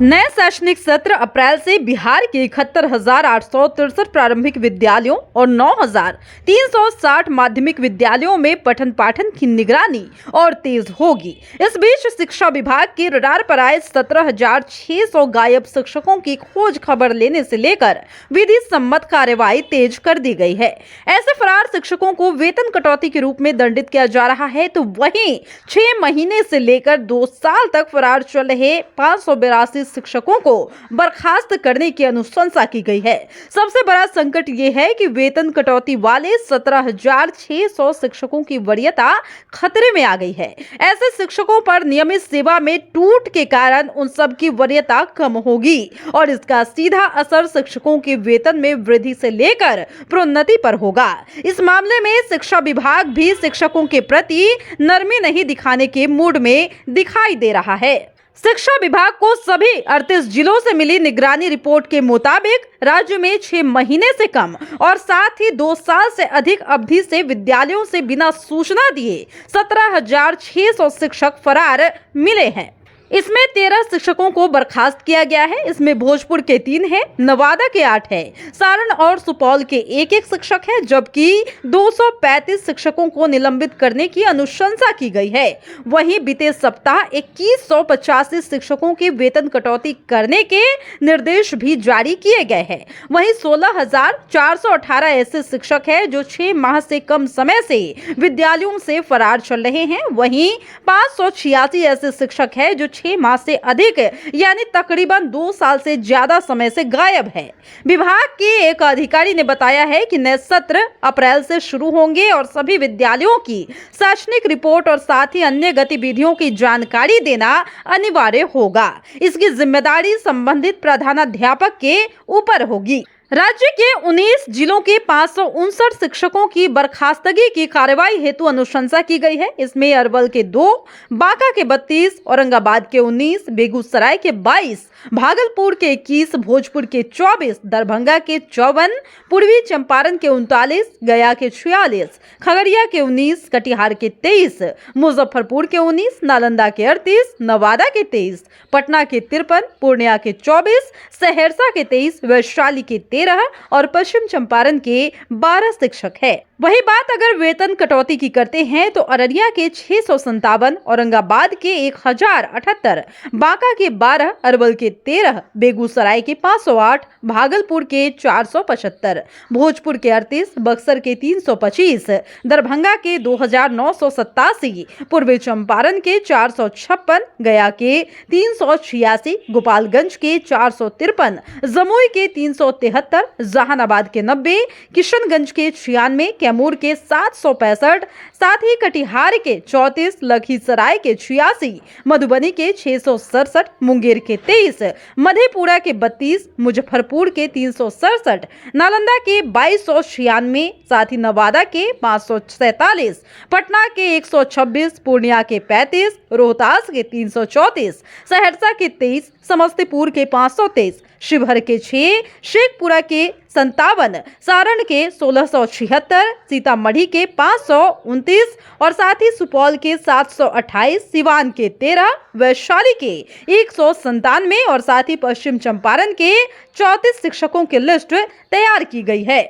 नए शैक्षणिक सत्र अप्रैल से बिहार के 71,863 प्रारंभिक विद्यालयों और 9,360 माध्यमिक विद्यालयों में पठन पाठन की निगरानी और तेज होगी। इस बीच शिक्षा विभाग के रडार पर आए 17,600 गायब शिक्षकों की खोज खबर लेने से लेकर विधि सम्मत कार्यवाही तेज कर दी गई है। ऐसे फरार शिक्षकों को वेतन कटौती के रूप में दंडित किया जा रहा है, तो वहीं 6 महीने से लेकर 2 साल तक फरार चल रहे 582 शिक्षकों को बर्खास्त करने की अनुशंसा की गई है। सबसे बड़ा संकट ये है कि वेतन कटौती वाले 17,600 शिक्षकों की वरीयता खतरे में आ गई है। ऐसे शिक्षकों पर नियमित सेवा में टूट के कारण उन सब की वरीयता कम होगी और इसका सीधा असर शिक्षकों के वेतन में वृद्धि से लेकर प्रोन्नति पर होगा। इस मामले में शिक्षा विभाग भी शिक्षकों के प्रति नरमी नहीं दिखाने के मूड में दिखाई दे रहा है। शिक्षा विभाग को सभी 38 जिलों से मिली निगरानी रिपोर्ट के मुताबिक राज्य में 6 महीने से कम और साथ ही 2 साल से अधिक अवधि से विद्यालयों से बिना सूचना दिए 17,600 शिक्षक फरार मिले हैं। इसमें 13 शिक्षकों को बर्खास्त किया गया है। इसमें भोजपुर के 3 हैं, नवादा के 8 हैं, सारण और सुपौल के 1-1 शिक्षक है, जबकि 235 शिक्षकों को निलंबित करने की अनुशंसा की गई है। वहीं बीते सप्ताह 2185 शिक्षकों की वेतन कटौती करने के निर्देश भी जारी किए गए हैं। वहीं 16,418 ऐसे शिक्षक हैं जो 6 माह से कम समय से विद्यालयों से फरार चल रहे हैं। वहीं 586 ऐसे शिक्षक हैं जो 6 माह से अधिक यानी तकरीबन 2 साल से ज्यादा समय से गायब है। विभाग के एक अधिकारी ने बताया है कि नए सत्र अप्रैल से शुरू होंगे और सभी विद्यालयों की शैक्षणिक रिपोर्ट और साथ ही अन्य गतिविधियों की जानकारी देना अनिवार्य होगा। इसकी जिम्मेदारी संबंधित प्रधानाध्यापक के ऊपर होगी। राज्य के 19 जिलों के 559 शिक्षकों की बर्खास्तगी की कार्रवाई हेतु अनुशंसा की गई है। इसमें अरवल के 2, बांका के 32, औरंगाबाद के 19, बेगूसराय के 22, भागलपुर के 21, भोजपुर के 24, दरभंगा के 54, पूर्वी चंपारण के 39, गया के 46, खगड़िया के 19, कटिहार के 23, मुजफ्फरपुर के 19, नालंदा के 38, नवादा के 23, पटना के 53, पूर्णिया के 24, सहरसा के 23, वैशाली के 13 और पश्चिम चंपारण के 12 शिक्षक है। वही बात अगर वेतन कटौती की करते हैं तो अररिया के 657, औरंगाबाद के 1078, बांका के 12, अरवल के 13, बेगूसराय के 508, भागलपुर के 475, भोजपुर के 38, बक्सर के 325, दरभंगा के 2,987, पूर्वी चंपारण के 456, गया के 386, गोपालगंज के 453, जमुई के 373, जहानाबाद के 90, किशनगंज के 96, कैमूर के 765, साथ ही कटिहार के 34, लखीसराय के 86, मधुबनी के 667, मुंगेर के 23, मधेपुरा के 32, मुजफ्फरपुर के 367, नालंदा के 2296, साथ ही नवादा के 547, पटना के 126, पूर्णिया के 35, रोहतास के 334, सहरसा के 23, समस्तीपुर के 523, शिवहर के 6, शेखपुरा के 57, सारण के 1676, सीतामढ़ी के 529 और साथ ही सुपौल के 728, सिवान के 13, वैशाली के 197 और साथ ही पश्चिम चंपारण के 34 शिक्षकों की लिस्ट तैयार की गई है।